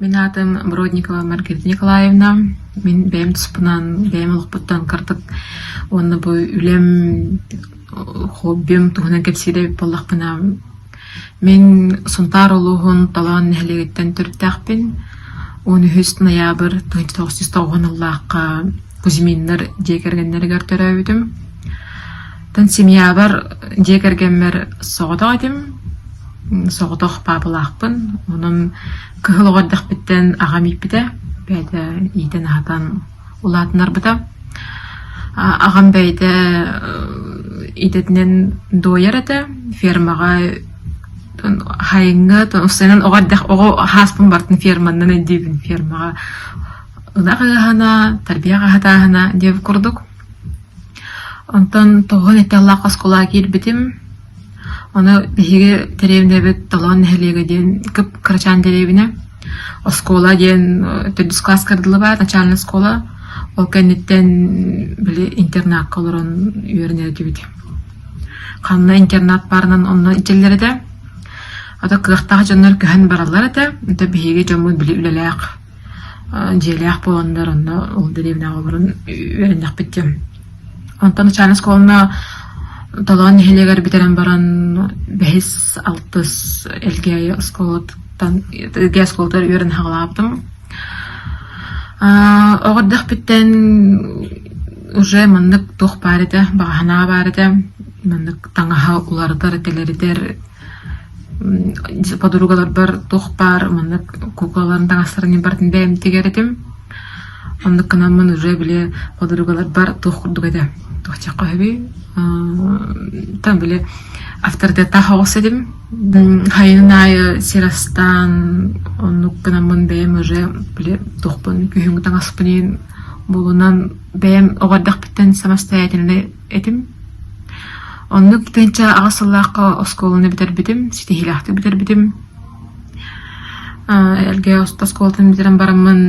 Мен атым Бродникова Маргарита Николаевна. Мен бәйім тұспынан, бәйім ұлықпыттан кырдык. Оны бұл үлем хоббим туғынан кепсиде боллақпына. Мен сұнтар олуғын талан нәхілегеттен түрттәқпін. 13 ноябрь 1990 Аллахқа кузиминнер декергеннергер төрәуідім. Тан семья бар декергенмер соғыдақ едім. Соғыдақ бабылақпын. Оның кығыл оғаддақ біттен ағамип біді. Бәді ейден ағатан ұлатынар бұда. Ағам бәйді ейдетінен дойар еді. Фермаға хайыңы, ұсайнан оғаддақ оғы хаспын бартын ферманнан әдейбін фермаға. Ұдақ ағағана, тарбия ағағана деп күрдік. Онтан тоғын әтті Аллаққа скола кел бітім. Оны бігеге теревіне біт талан нәхілеге ден күп қырачан теревіне. Скола ден түрдіс класс кірділі бар, начальный скола. Ол кәнеттен білі интернат қолырын үйеріне дебіді. Қанына интернат барынан онына ителері де. Ата кықтағы жонлар көхін баралар еді. Онта бігеге жомын білі үлеләқ, желәқ боландар онына ол деревіне қолырын үйеріне бітті. Онта начальный сколына талан нәхілегер бітерен баран 5-6 әлге сколдар үйерін хағылаптым. Оғырдық біттен уже мұндық тоқ бар еді, бағана бар еді. Мұндық таңаға улардар, телеридер, подругалар бар, тоқ бар, мұндық куклаларын таңастарын бардың бәйім тегер едім. Мұндық қынамын уже біле подругалар бар, тоқ құрдық еді. Тоқ чаққа өбей. Там біле авторитетта хоғыс едім. Хайынын айы Сирастан, онық қынамын бәйім уже біле тоқпын, күйіңгі таңаспынен болуынан бәйім оғардақ біттен самостоятельный едім. Онық тәнча ағасыллаққа осколыны бітер бітім, сетехилақты бітер бітім. Әлге осколытын бітерін барамын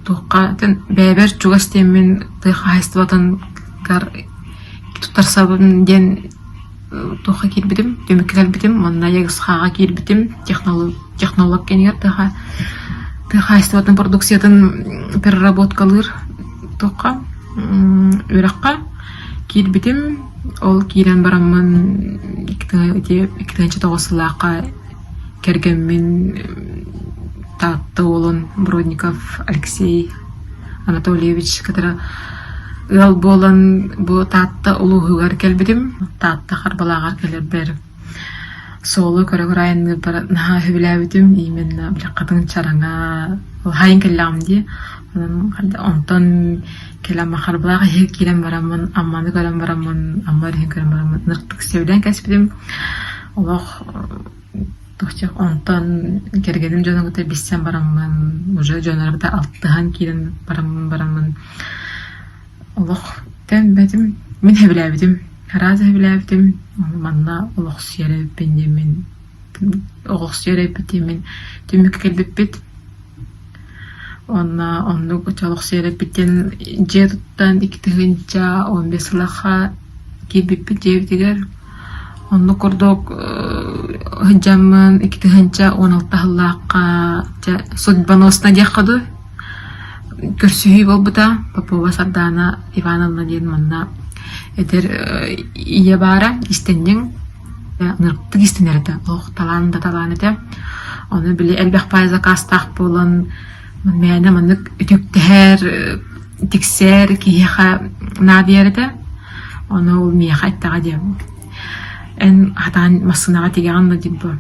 тоққа бәйбер чуғастемін тұйқа хайстыватын тұттарсабын ден тоққа кел бітім, дөмеккел бітім, онына егісқаға кел бітім, технолог кенігер тұйқа хайстыватын продукциятын переработкалыр тоққа, өраққа кел бітім. Ол кейден барамын 2009 кергенмен татты олын Бродников Алексей Анатольевич, который ыл болын бұл татты ұлығығар келбедім. Татты қарбалағар келер бер. Солы көрі-көрайынны бір наға хүбіләбедім. Именно бір қадың чараңа хайын келлағым де. Онтан келем қарбалаға хек келем барамын, амманы көрем барамын, аммары хек көрем барамын. Нұрттық сеуден кәспедім. Олық тоқчық онтан кергенім жоныңғыта бістен барамын. Уже жонарғыта алтыған келем барамын. Олық тән бәдім. Мен хәбіләбедім. Харазы хәбіләбедім. Манна олық сүйері бендемен. Олық сүйері бітемен. Түмік келбіп бет. Онны көчалық сүйері біттен же тұттан 2-15 сылаққа келбіп бет жевдегер. Онны көрдік ғыджамын 2-16 сылаққа судьбаносына деққады. Көрсүйі бол бұда, Попова Сардана Ивановна ден манна әдір ие бара, істеннен, нұрқтық істенер еді, оқ таланы еді. Оны біле әлбәқ пайыза қастақ болын, мәні мұндық үтіктер, тіксер, кейеға надер еді. Оны ол мейеға әттіға дем. Ән атаған масынаға тегеғанна деп бұл.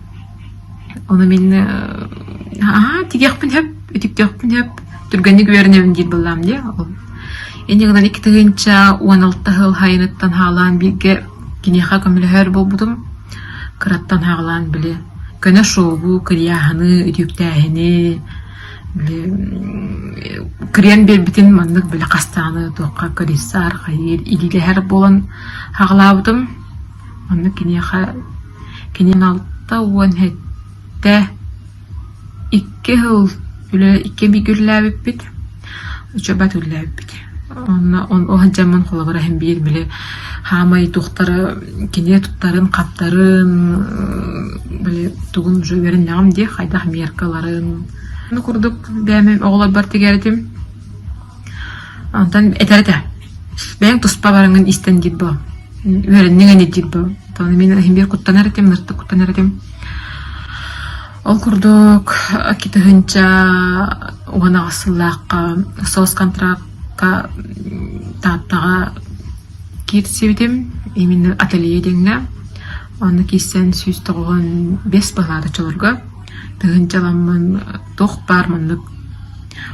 Оны мен тегеқпін хөп, үтіктеқпін хөп, түргенді көрінемін дейді болам де. Енегінен 2-16 хыл хайыныттан хағылан білге кенеға көмілі бол бұдым. Қыраттан хағылан біле. Көне шоғу, кірияғыны, үтіктәғіні, кірен бер бітін маңдық біле қастағыны, тоққа көресар, қайыр, илілі әр болын хағыла бұдым. Маңдық кенен алтта оған әтті 2 хыл үлі 2 бігірләбіп біт, үчөбәт үлләбіп біт. Оған жаман қолы барахын бейір біле хамай тоқтары, кене тұттарын, қаптарын, біле тұғын жөверін нағым де, қайдақ меркаларын. Kurduk benim oğlan var tigeretim. Ondan eterete. Ben tuspa barangın isten dit bu. Öğrendiğin dit bu. Tamam ben hem bir kuttan eretim, nırtı kuttan eretim. Ol kurduk kita hınca ona asıllaqqa sos kontrakka tattağa kirsibitim. Emin atölye denge. Onu kisen süz toğun 5 balada çolurga. Hıncalamın toq barmanlık.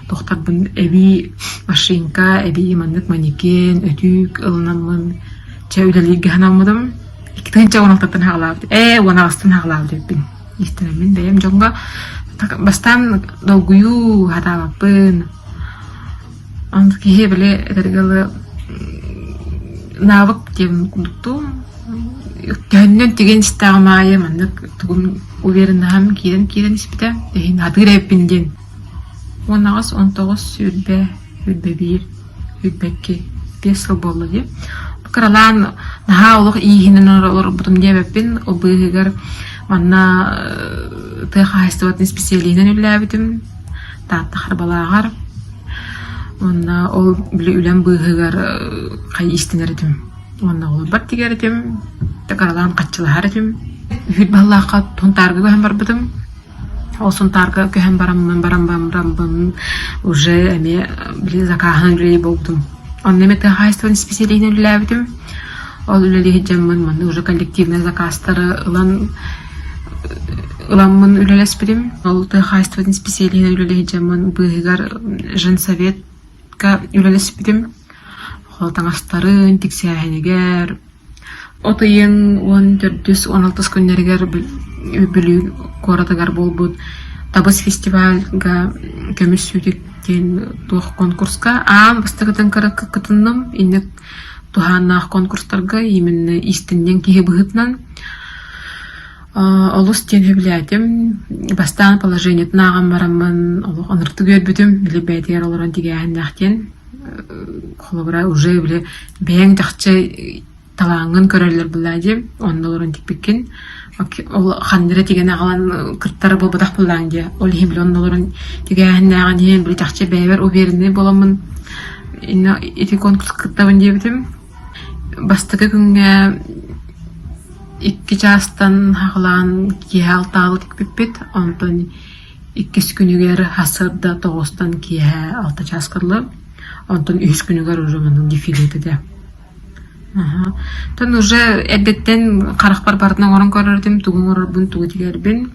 Toqtarbın evi maşinka, evi manlık maniken, ötük, ılınamın çevdeliği hanamadım. İki hınca 16'dan hağlavdı. 16'dan hağlavdı bin. İstenemin deyim jonga bastan dolguyu hatavapın. Ondaki hebele etergalı navık diyem kunduktu. Gönlün tigen istağmaya manlık tuğun uverin ham kiren ispite dehin hadır hepindin. 19 19 hüdbe bir hüdbeki 5 yıl bollu diye. Karalan naha oluq iyihinin olur budum diye bepin o bıhıgar manna tığa istivatın spesiyeliğinden üllabitim. Tahtı harbalağar. Onna ol bile ülen bıhıgar kay isteneretim. Onna ol bat tigeretim. Tekaralan kaççılar etim. Hüd ballaqa tuntargı hem barbidim. Olsun targı hem baram уже эме били закахан били болдум. Оннеме tığa istivatın spesiyeliğinden üllabitim. Ol üleli hicamın manna уже коллективный заказтары Ыламмын үлелеспидим. Ол tığa istivatın spesiyeliğinden üleli hicamın bıhıgar женсоветка үлелеспидим. Ол tаңастарын тиксияхенегер. Otayın 14-16 günleriger bülü koratыгар болбут. Табыс фестивальга көмүс сүйтектен тух конкурска бастыгытын кырыкка кытынным. Иннек туханнах конкурстарга именно истинден кихи быгытнан олус тен хөблятим. Бастан положение тнаган барамын, олух анырты көрбүтүм. Биле бәйтер олоран тигәһәннәхтен. Холобра уже биле бәң жакчы талаңын көрәрләр булады. Онда олоран тикпеккен. Ол хандыра тигән агалан кырттары булбадак булган ди. Ол химле онда олоран тигәһәннәгән һәм биле жакчы бәйбер уберне боламын. Инна эти конкурс кыттабын дибитим. Бастыгы күнгә ikki частан хагылан киһә алталы тикпеппит. Онтон 2 күнүгер хасырда 9-тан киһә 6 часкырлы. Онтон 3 күнүгер уже менин дефилетеде. Тон уже эбеттен каракпар бардына орон көрөрдүм, тугун орорбун, тугу тигербин.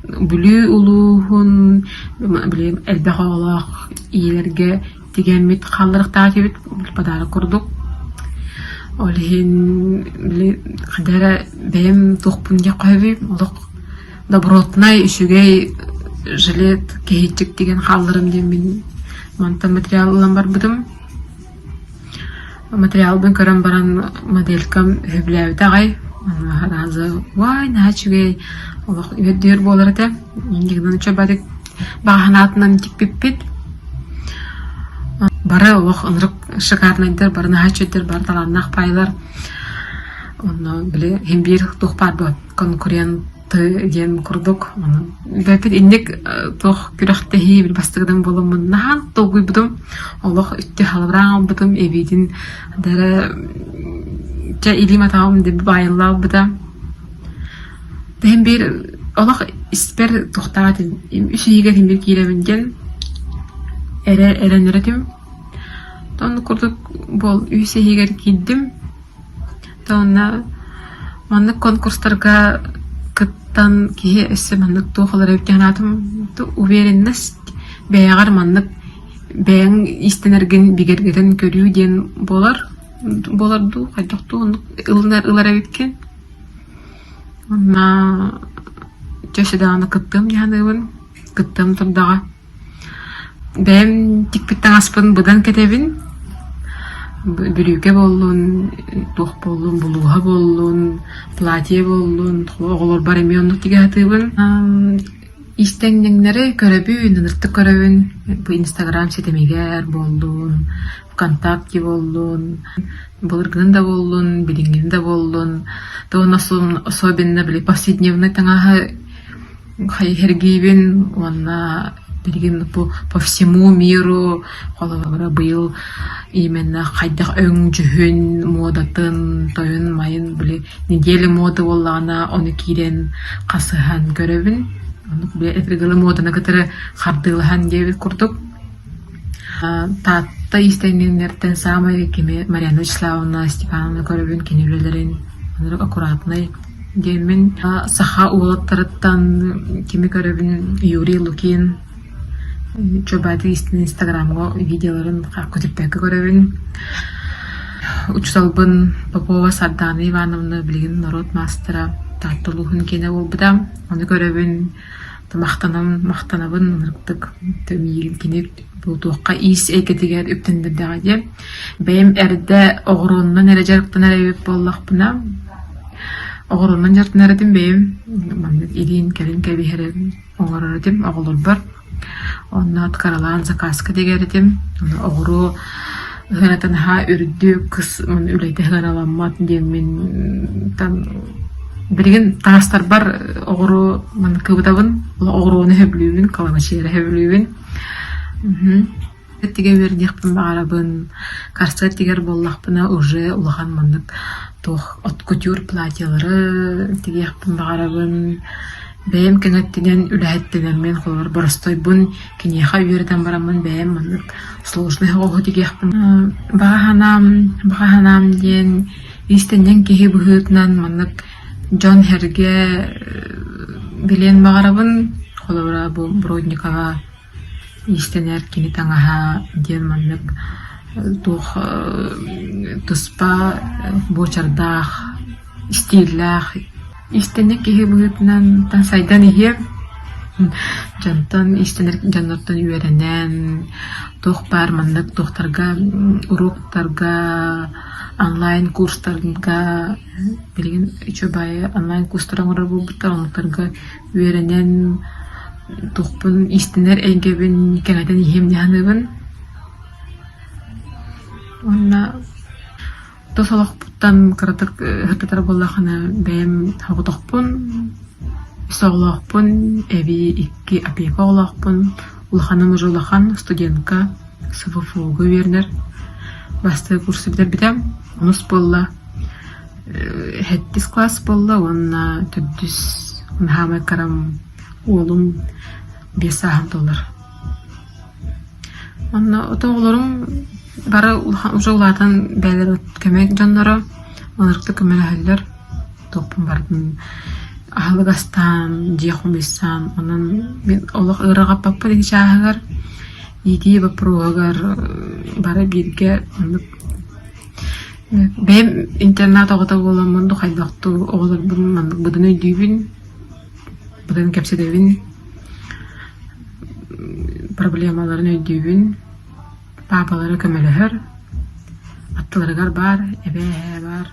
Бүлү улуһун, билем, элбегалак иелерге тигенмит калдырыктаа тибит, падары курдук. Олхин биле кадара бем тухпунга койбуп, олук добротный үшүгей жилет кейчик деген халларым дем мен манта материаллар бар будум. Материал бен көрөн баран моделькам хөблөбүт агай. Разы вай начугей олук өдөр болор эте. Индигден чөбадык баганатынан тикпеппит. Бары олук ынрык шикарнайдыр, бары начөддөр, бары таланнак байлар. Оны биле hem bir тухпар бу конкуренты ден курдук. Оны бепит индик тох күрәхтә бир бастыгдан боламын. Нахан тогуй будым. Аллах үтте халбран будым эбидин дәре жа илима таам дип байлап буда. Hem bir Аллах испер тухтат үшигә hem bir килебинген. Эренеретим. Тон курдук бол үсегер киддим. Тонна манны конкурстарга кыттан кие эссе манны тухалар өткәнатым. Ту уверенность бәягар манны бәң истенерген бигергеден көрүү ден боларду кайдакту ылар өткән. Ана чөшеданы кыттым яныбын. Кыттым турдага. Бәм тикпиттен аспын будан кетебин. Бүрүгө боллун, тух боллун, булуга боллун, платье боллун, оголор бар эми онну тигатыбын. Истеңнеңнери көрөбүн, ныртты көрөбүн. Бу Instagram сетемегер боллун, ВКонтакте боллун, булыргын да боллун, билингин да боллун. Тооносун особенно биле повседневный таңага хергибин, онна билигин по всему миру холобара быйыл именно хайдах өң жүхүн модатын тойын майын биле неделя мода боллагана оны кирен касыхан көрөбүн оны биле эфиргалы модана кытары хардылахан дебит курдук татта истеннерден самая кеме Марьяна Вячеславовна Степановна көрөбүн кенелелерин анырык аккуратный демен саха улаттарыттан кеме көрөбүн Юрий Лукин чобады истин инстаграмга видеоларын күтүппеке көрөбүн учсалбын Попова Сардана Ивановна билген народ мастера таттылуһун кене болбуда аны көрөбүн мактанабын ырыктык төмийин кинеп бул туакка ис экетигер үптендердега деп бэйим эрде огоруннан эре жарыктан эребип боллакпына огоруннан жарыктан эредим бэйим мамдык илин келин кебихере оңорордим оголор бар оннат каралаан заказка дегердим огору ханатан ха үрдү кыз мен үлейте ханаламмат демин тан билген тагастар бар огору мен кыбытабын огоруну хөблүүбүн каламачыра хөблүүбүн тиге бердикпин баарабын карсет тигер боллакпына уже улахан мандык тох от кутюр платьялары тигеппин баарабын бэйим кеңеттинен үлэхеттенен мен холор боростойбун кинеха үйерден барамын бэйим мандык сложный хого тигеппин багаханам диен истенен кеhi быһыытынан мандык Джон Херге билен баарабын холора бу Бродникова истенер кини таңаха диен мандык тух туспа бочардах стиллах истенер кеhi быһыытынан тан сайдан ихе жантан истенер жаннаттан үйренен тух бар мандык тухтарга уроктарга онлайн курстарга билген чөбайы онлайн курстарга булбуттар онтарга үйренен тухпун истенер эйгебин кеңеден ихемнеханыбын онна тосолоқпуттан кыратык хыртатар боллахана бэйим хогутокпун соолоқпун эби икки опека олоқпун улаханым уже улахан студентка СВФУга вернер басты курсы битем унус болла хеттис класс болла онна төддүс хамай карам олум $5 онна отоголорум бары уже улаатан бәлер көмек жаннары онырыкты көмеләһәлләр топун бардым ахалыгастан диахумистан онан мен олох ырага паппа диги чаагар иди вопрогар бары бирге бэм интернат огота боламын хайдакту оголор будун өйдүүбүн будун кепседебин проблемаларын өйдүүбүн папалары көмөлөһөр аттыларыгар бар эбе бар